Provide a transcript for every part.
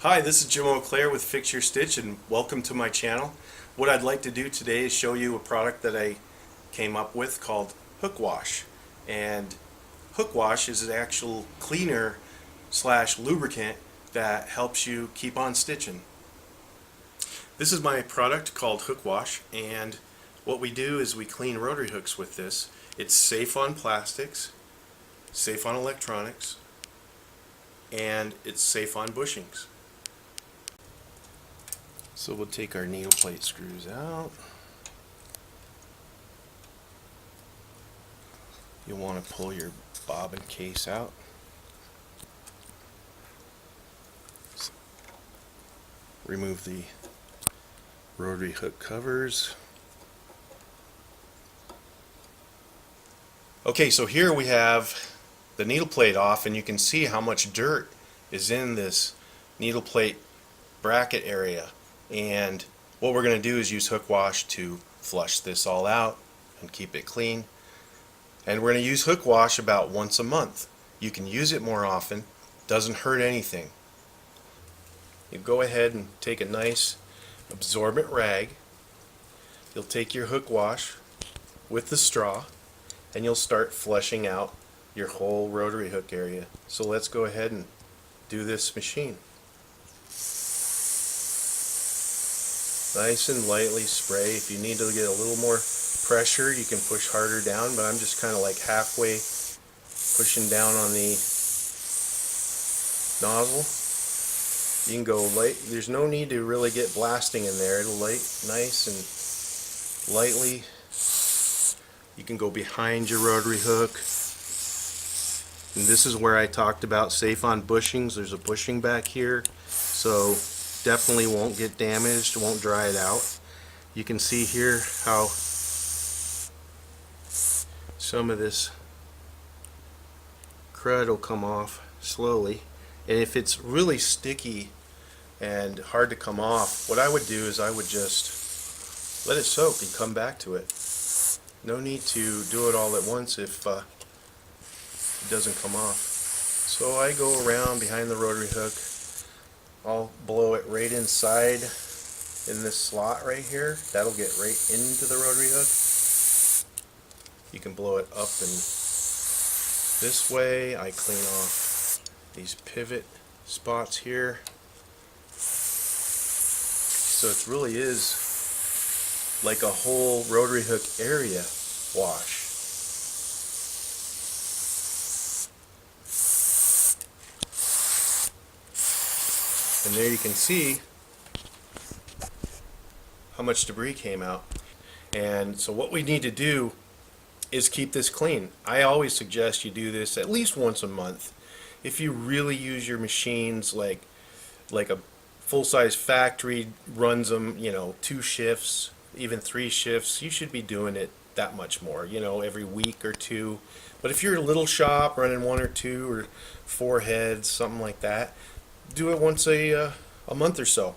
Hi, this is Jim O'Clair with Fix Your Stitch, and welcome to my channel. What I'd like to do today is show you a product that I came up with called Hookwash. And Hookwash is an actual cleaner slash lubricant that helps you keep on stitching. This is my product called Hookwash, and what we do is we clean rotary hooks with this. It's safe on plastics, safe on electronics, and it's safe on bushings. So we'll take our needle plate screws out. You'll want to pull your bobbin case out. Remove the rotary hook covers. Okay, so here we have the needle plate off, and you can see how much dirt is in this needle plate bracket area. And what we're going to do is use Hookwash to flush this all out and keep it clean. And we're going to use Hookwash about once a month. You can use it more often, doesn't hurt anything. You go ahead and take a nice absorbent rag. You'll take your Hookwash with the straw and you'll start flushing out your whole rotary hook area. So let's go ahead and do this machine. Nice and lightly spray. If you need to get a little more pressure, you can push harder down, but I'm just kind of like halfway pushing down on the nozzle. You can go light. There's no need to really get blasting in there. It'll nice and lightly. You can go behind your rotary hook. And this is where I talked about safe on bushings. There's a bushing back here, so definitely won't get damaged, won't dry it out. You can see here how some of this crud will come off slowly. And if it's really sticky and hard to come off, what I would do is I would just let it soak and come back to it. No need to do it all at once if it doesn't come off. So I go around behind the rotary hook. I'll blow it right inside in this slot right here. That'll get right into the rotary hook. You can blow it up and this way. I clean off these pivot spots here. So it really is like a whole rotary hook area wash. And there you can see how much debris came out. And so what we need to do is keep this clean. I always suggest you do this at least once a month. If you really use your machines like a full-size factory runs them, 2 shifts, even 3 shifts, you should be doing it that much more, every week or 2. But if you're a little shop running 1 or 2 or 4 heads, something like that, do it once a month or so.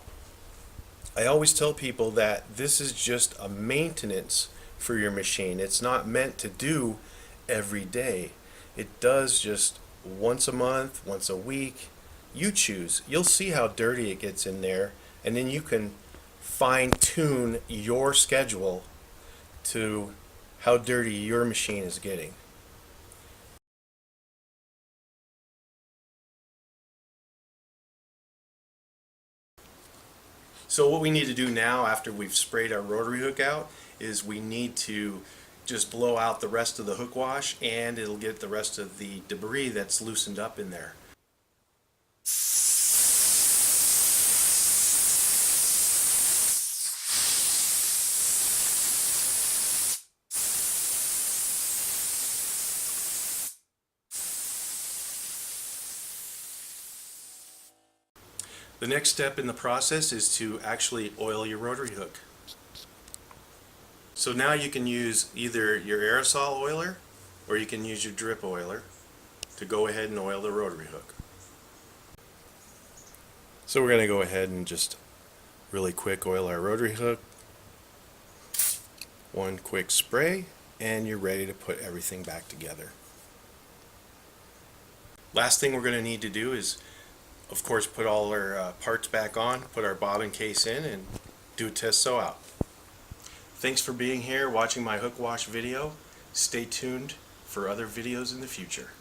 I always tell people that this is just a maintenance for your machine. It's not meant to do every day. It does just once a month, once a week. You choose. You'll see how dirty it gets in there, and then you can fine-tune your schedule to how dirty your machine is getting. So what we need to do now after we've sprayed our rotary hook out is we need to just blow out the rest of the Hookwash, and it'll get the rest of the debris that's loosened up in there. The next step in the process is to actually oil your rotary hook. So now you can use either your aerosol oiler or you can use your drip oiler to go ahead and oil the rotary hook. So we're going to go ahead and just really quick oil our rotary hook. One quick spray and you're ready to put everything back together. Last thing we're going to need to do is of course, put all our parts back on, put our bobbin case in, and do a test sew out. Thanks for being here, watching my hook wash video. Stay tuned for other videos in the future.